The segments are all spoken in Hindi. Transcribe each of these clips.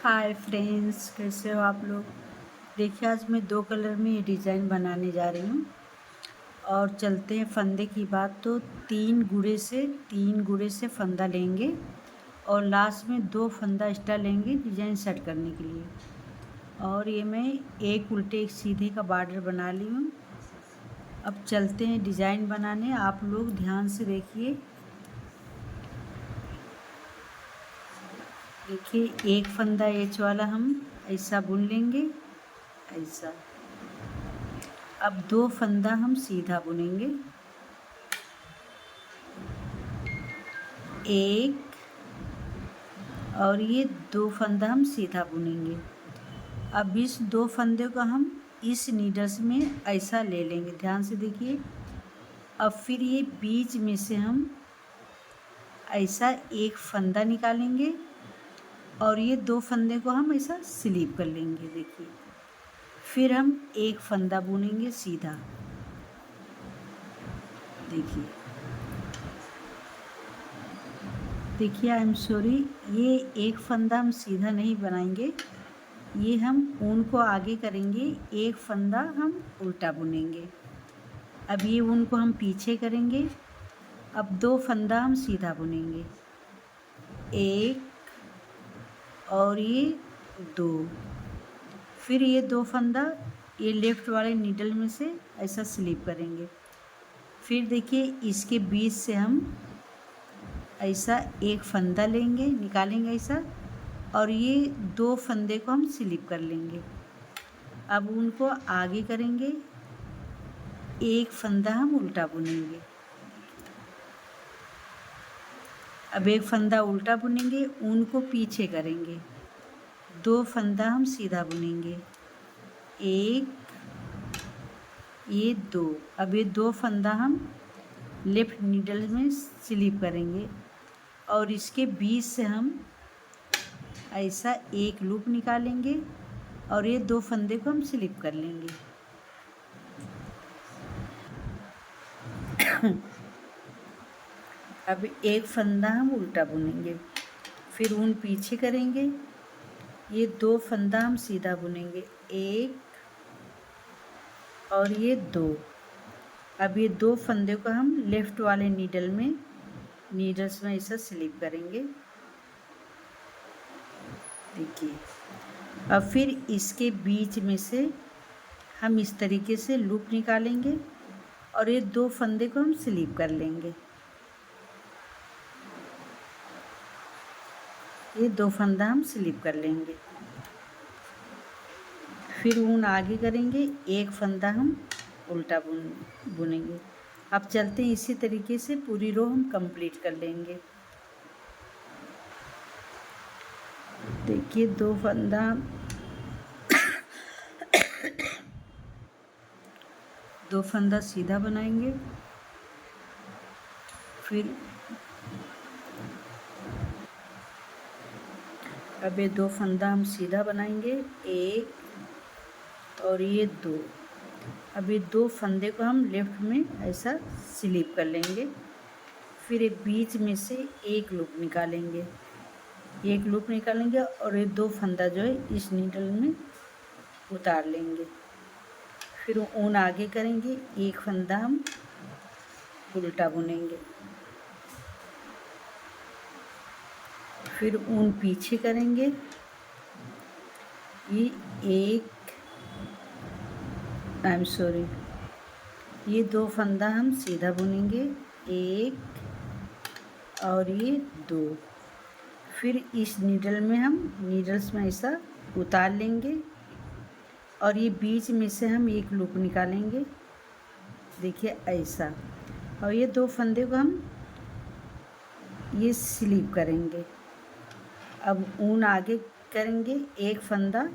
हाय फ्रेंड्स, कैसे हो आप लोग। देखिए, आज मैं 2 कलर में ये डिज़ाइन बनाने जा रही हूँ। और चलते हैं फंदे की बात। तो 3 गुड़े से फंदा लेंगे और लास्ट में 2 फंदा एक्स्ट्रा लेंगे डिज़ाइन सेट करने के लिए। और ये मैं एक उल्टे एक सीधे का बॉर्डर बना ली हूँ। अब चलते हैं डिज़ाइन बनाने। आप लोग ध्यान से देखिए। देखिए, एक फंदा एच वाला हम ऐसा बुन लेंगे, ऐसा। अब 2 फंदा हम सीधा बुनेंगे, एक, और ये 2 फंदा हम सीधा बुनेंगे। अब इस 2 फंदे को हम इस नीडल्स में ऐसा ले लेंगे, ध्यान से देखिए। अब फिर ये बीच में से हम ऐसा एक फंदा निकालेंगे और ये 2 फंदे को हम ऐसा स्लिप कर लेंगे, देखिए। फिर हम एक फंदा बुनेंगे सीधा, देखिए आई एम सॉरी, ये एक फंदा हम सीधा नहीं बनाएंगे, ये हम ऊन को आगे करेंगे, एक फंदा हम उल्टा बुनेंगे। अब ये ऊन को हम पीछे करेंगे। अब 2 फंदा हम सीधा बुनेंगे, एक और ये 2। फिर ये 2 फंदा ये लेफ्ट वाले नीडल में से ऐसा स्लिप करेंगे। फिर देखिए, इसके बीच से हम ऐसा एक फंदा लेंगे, निकालेंगे ऐसा, और ये 2 फंदे को हम स्लिप कर लेंगे। अब उनको आगे करेंगे, एक फंदा हम उल्टा बुनेंगे। अब एक फंदा उल्टा बुनेंगे, ऊन को पीछे करेंगे, 2 फंदा हम सीधा बुनेंगे, एक, ये 2। अब ये 2 फंदा हम लेफ्ट नीडल में स्लिप करेंगे और इसके बीच से हम ऐसा एक लूप निकालेंगे और ये 2 फंदे को हम स्लिप कर लेंगे। अब एक फंदा हम उल्टा बुनेंगे, फिर ऊन पीछे करेंगे, ये 2 फंदा हम सीधा बुनेंगे, एक और ये 2। अब ये 2 फंदे को हम लेफ्ट वाले नीडल्स में ऐसा स्लिप करेंगे, देखिए। अब फिर इसके बीच में से हम इस तरीके से लूप निकालेंगे और ये 2 फंदे को हम स्लिप कर लेंगे, ये 2 फंदा हम स्लिप कर लेंगे। फिर ऊन आगे करेंगे, एक फंदा हम उल्टा बुनेंगे। अब चलते हैं, इसी तरीके से पूरी रो हम कंप्लीट कर लेंगे। देखिए, 2 फंदा 2 फंदा सीधा बनाएंगे, फिर अब ये 2 फंदा हम सीधा बनाएंगे, एक और ये 2। अब ये 2 फंदे को हम लेफ्ट में ऐसा स्लिप कर लेंगे, फिर एक बीच में से एक लूप निकालेंगे, और ये 2 फंदा जो है इस नीडल में उतार लेंगे। फिर ऊन आगे करेंगे, एक फंदा हम उल्टा बुनेंगे, फिर ऊन पीछे करेंगे, ये ये 2 फंदा हम सीधा बुनेंगे, एक और ये 2। फिर इस नीडल्स में ऐसा उतार लेंगे और ये बीच में से हम एक लूप निकालेंगे, देखिए ऐसा। और ये 2 फंदे को हम ये स्लिप करेंगे। अब ऊन आगे करेंगे, एक फंदा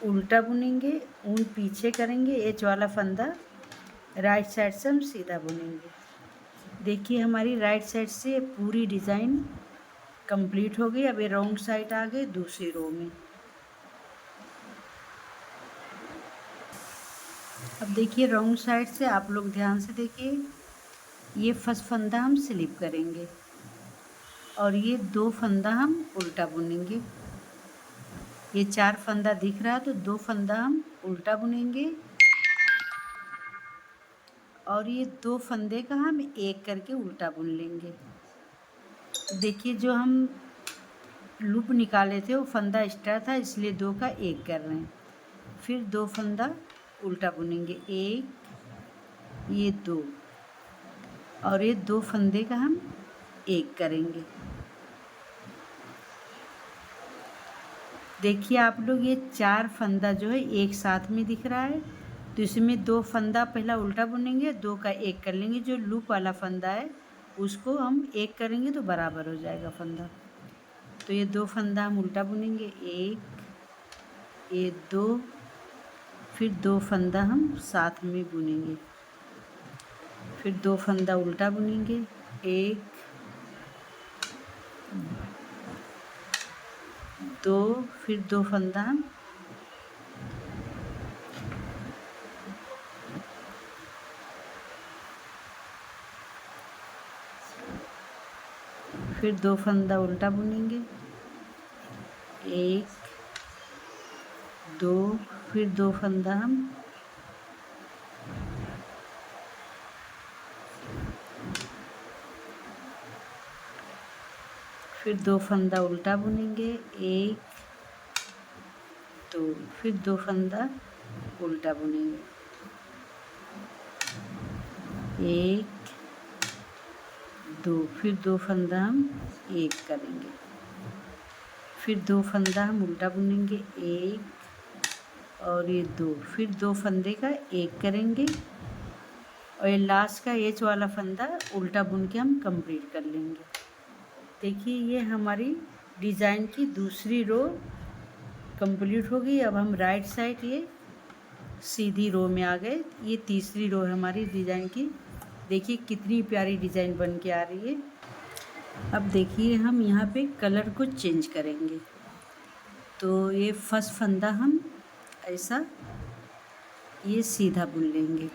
उल्टा बुनेंगे, ऊन पीछे करेंगे, एच वाला फंदा राइट साइड से हम सीधा बुनेंगे। देखिए, हमारी राइट साइड से पूरी डिज़ाइन कंप्लीट हो गई। अब ये रॉन्ग साइड आ गई दूसरी रो में। अब देखिए, रॉन्ग साइड से आप लोग ध्यान से देखिए, ये फर्स्ट फंदा हम स्लिप करेंगे और ये 2 फंदा हम उल्टा बुनेंगे, ये 4 फंदा दिख रहा है तो 2 फंदा हम उल्टा बुनेंगे और ये 2 फंदे का हम एक करके उल्टा बुन लेंगे। देखिए जो हम लूप निकाले थे वो फंदा एक्स्ट्रा था इसलिए 2 का 1 कर रहे हैं। फिर 2 फंदा उल्टा बुनेंगे, 1 ये 2 और ये 2 फंदे का हम 1 करेंगे। देखिए आप लोग ये 4 फंदा जो है एक साथ में दिख रहा है तो इसमें 2 फंदा पहला उल्टा बुनेंगे, 2 का 1 कर लेंगे। जो लूप वाला फंदा है उसको हम 1 करेंगे तो बराबर हो जाएगा फंदा। तो ये 2 फंदा हम उल्टा बुनेंगे, 1 ये 2 फिर 2 फंदा हम साथ में बुनेंगे, फिर 2 फंदा उल्टा बुनेंगे, 1 2 फिर 2 फंदा हम फिर 2 फंदा उल्टा बुनेंगे, 1 2 फिर 2 फंदा हम फिर 2 फंदा उल्टा बुनेंगे, 1 2 फिर 2 फंदा उल्टा बुनेंगे, 1 2 फिर 2 फंदा हम 1 करेंगे, फिर 2 फंदा हम उल्टा बुनेंगे, 1 और ये 2 फिर 2 फंदे का 1 करेंगे और ये लास्ट का एच वाला फंदा उल्टा बुन के हम कंप्लीट कर लेंगे। देखिए ये हमारी डिज़ाइन की दूसरी रो कंप्लीट हो गई। अब हम राइट साइड ये सीधी रो में आ गए। ये तीसरी रो है हमारी डिज़ाइन की। देखिए कितनी प्यारी डिज़ाइन बन के आ रही है। अब देखिए हम यहाँ पे कलर को चेंज करेंगे। तो ये फर्स्ट फंदा हम ऐसा ये सीधा बुन लेंगे।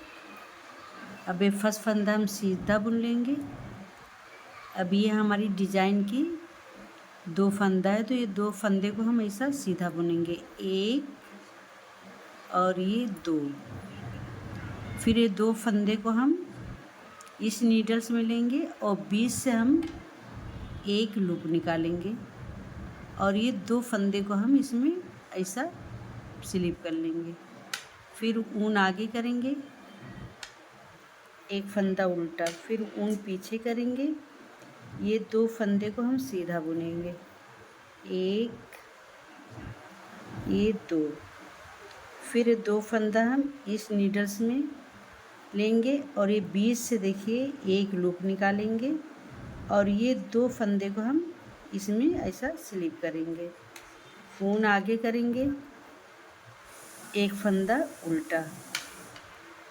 अब ये फर्स्ट फंदा हम सीधा बुन लेंगे। अब ये हमारी डिज़ाइन की 2 फंदा है तो ये 2 फंदे को हम ऐसा सीधा बुनेंगे, 1 और ये 2 फिर ये 2 फंदे को हम इस नीडल्स में लेंगे और बीच से हम एक लूप निकालेंगे और ये 2 फंदे को हम इसमें ऐसा स्लिप कर लेंगे। फिर ऊन आगे करेंगे, एक फंदा उल्टा, फिर ऊन पीछे करेंगे। ये 2 फंदे को हम सीधा बुनेंगे, 1 ये 2 फिर 2 फंदा हम इस नीडल्स में लेंगे और ये बीच से देखिए एक लूप निकालेंगे और ये 2 फंदे को हम इसमें ऐसा स्लिप करेंगे। ऊन आगे करेंगे, एक फंदा उल्टा,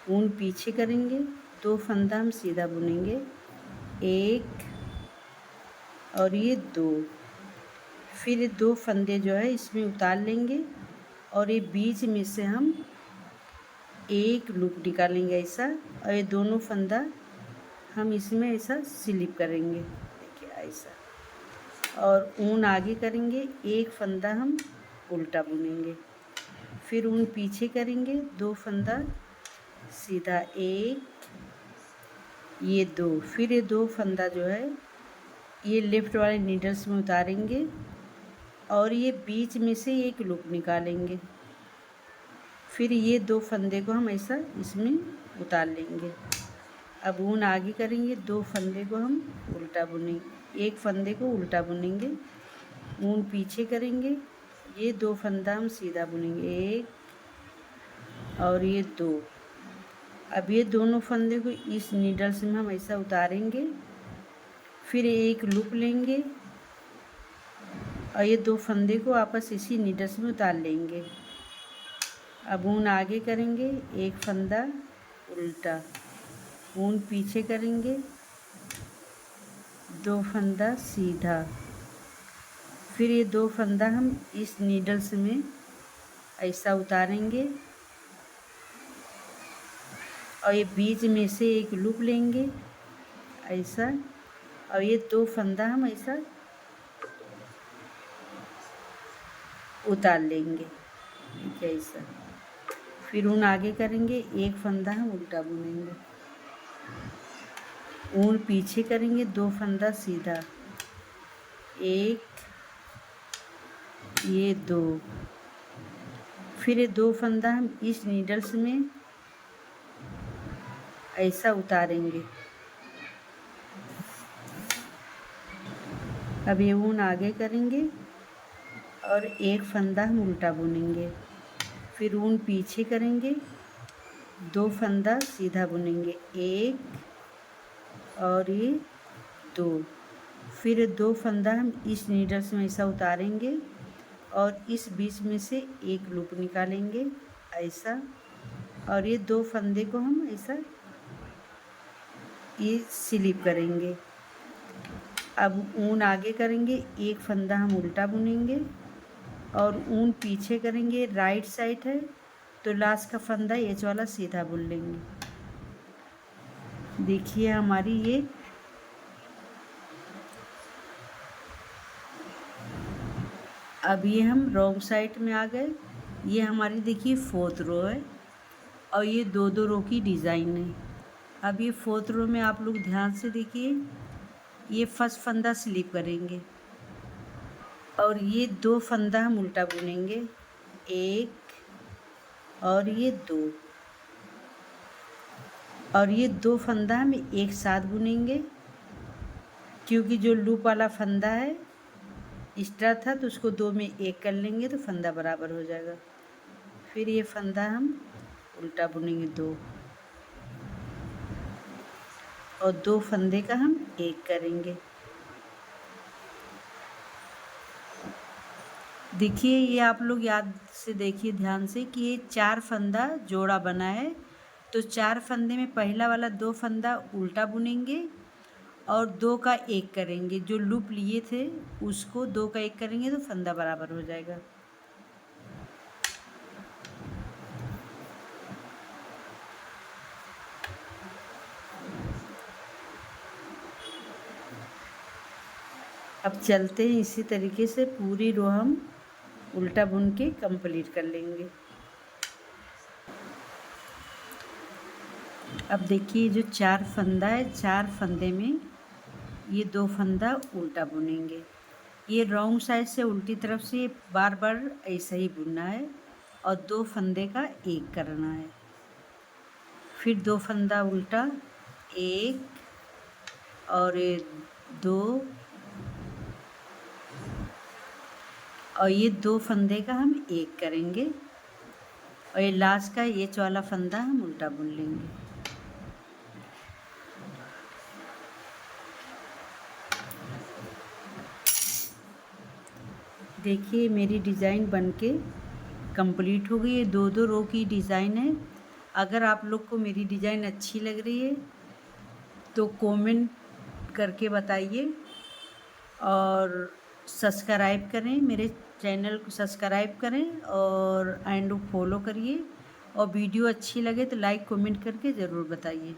ऊन पीछे करेंगे, 2 फंदा हम सीधा बुनेंगे, 1 और ये 2 फिर 2 फंदे जो है इसमें उतार लेंगे और ये बीच में से हम एक लूप निकालेंगे ऐसा और ये दोनों फंदा हम इसमें ऐसा स्लिप करेंगे, देखिए ऐसा, और ऊन आगे करेंगे, एक फंदा हम उल्टा बुनेंगे, फिर ऊन पीछे करेंगे, 2 फंदा सीधा, 1 ये 2 फिर ये 2 फंदा जो है ये लेफ़्ट वाले नीडल्स में उतारेंगे और ये बीच में से एक लूप निकालेंगे। फिर ये 2 फंदे को हम ऐसा इसमें उतार लेंगे। अब ऊन आगे करेंगे, 2 फंदे को हम उल्टा बुनेंगे, एक फंदे को उल्टा बुनेंगे, ऊन पीछे करेंगे, ये 2 फंदा हम सीधा बुनेंगे, 1 और ये 2। अब ये दोनों फंदे को इस नीडल्स में हम ऐसा उतारेंगे, फिर एक लूप लेंगे और ये 2 फंदे को आपस इसी नीडल्स में उतार लेंगे। अब ऊन आगे करेंगे, एक फंदा उल्टा, ऊन पीछे करेंगे, 2 फंदा सीधा, फिर ये 2 फंदा हम इस नीडल्स में ऐसा उतारेंगे और ये बीच में से एक लूप लेंगे ऐसा और ये 2 फंदा हम ऐसा उतार लेंगे, ठीक है ऐसा। फिर ऊन आगे करेंगे, एक फंदा हम उल्टा बुनेंगे, ऊन पीछे करेंगे, 2 फंदा सीधा, एक, ये 2, फिर ये 2 फंदा हम इस नीडल्स में ऐसा उतारेंगे। अब ये ऊन आगे करेंगे और एक फंदा हम उल्टा बुनेंगे, फिर ऊन पीछे करेंगे, 2 फंदा सीधा बुनेंगे, एक और ये 2, फिर 2 फंदा हम इस नीडल्स में ऐसा उतारेंगे और इस बीच में से एक लूप निकालेंगे ऐसा, और ये 2 फंदे को हम ऐसा ये स्लिप करेंगे। अब ऊन आगे करेंगे, एक फंदा हम उल्टा बुनेंगे और ऊन पीछे करेंगे, राइट साइड है तो लास्ट का फंदा एच वाला सीधा बुन लेंगे। देखिए हमारी ये अब ये हम रॉन्ग साइड में आ गए। ये हमारी देखिए 4th रो है और ये 2-2 रो की डिज़ाइन है। अब ये 4th रो में आप लोग ध्यान से देखिए, ये फर्स्ट फंदा स्लिप करेंगे और ये 2 फंदा हम उल्टा बुनेंगे, एक और ये 2, और ये 2 फंदा हम एक साथ बुनेंगे, क्योंकि जो लूप वाला फंदा है एक्स्ट्रा था तो उसको 2 में 1 कर लेंगे तो फंदा बराबर हो जाएगा। फिर ये फंदा हम उल्टा बुनेंगे 2 और 2 फंदे का हम 1 करेंगे। देखिए ये आप लोग याद से देखिए ध्यान से कि ये 4 फंदा जोड़ा बना है, तो 4 फंदे में पहला वाला 2 फंदा उल्टा बुनेंगे और 2 का 1 करेंगे, जो लूप लिए थे उसको 2 का 1 करेंगे तो फंदा बराबर हो जाएगा। अब चलते हैं, इसी तरीके से पूरी रो हम उल्टा बुन के कंप्लीट कर लेंगे। अब देखिए जो 4 फंदा है, 4 फंदे में ये 2 फंदा उल्टा बुनेंगे। ये रॉन्ग साइड से उल्टी तरफ से बार बार ऐसा ही बुनना है और 2 फंदे का 1 करना है। फिर 2 फंदा उल्टा, 1 और 2 और ये 2 फंदे का हम 1 करेंगे और ये लास्ट का ये वाला फंदा हम उल्टा बुन लेंगे। देखिए मेरी डिज़ाइन बनके कंप्लीट हो गई है। 2-2 रो की डिज़ाइन है। अगर आप लोग को मेरी डिज़ाइन अच्छी लग रही है तो कमेंट करके बताइए और सब्सक्राइब करें, मेरे चैनल को सब्सक्राइब करें और एंड फॉलो करिए, और वीडियो अच्छी लगे तो लाइक कमेंट करके ज़रूर बताइए।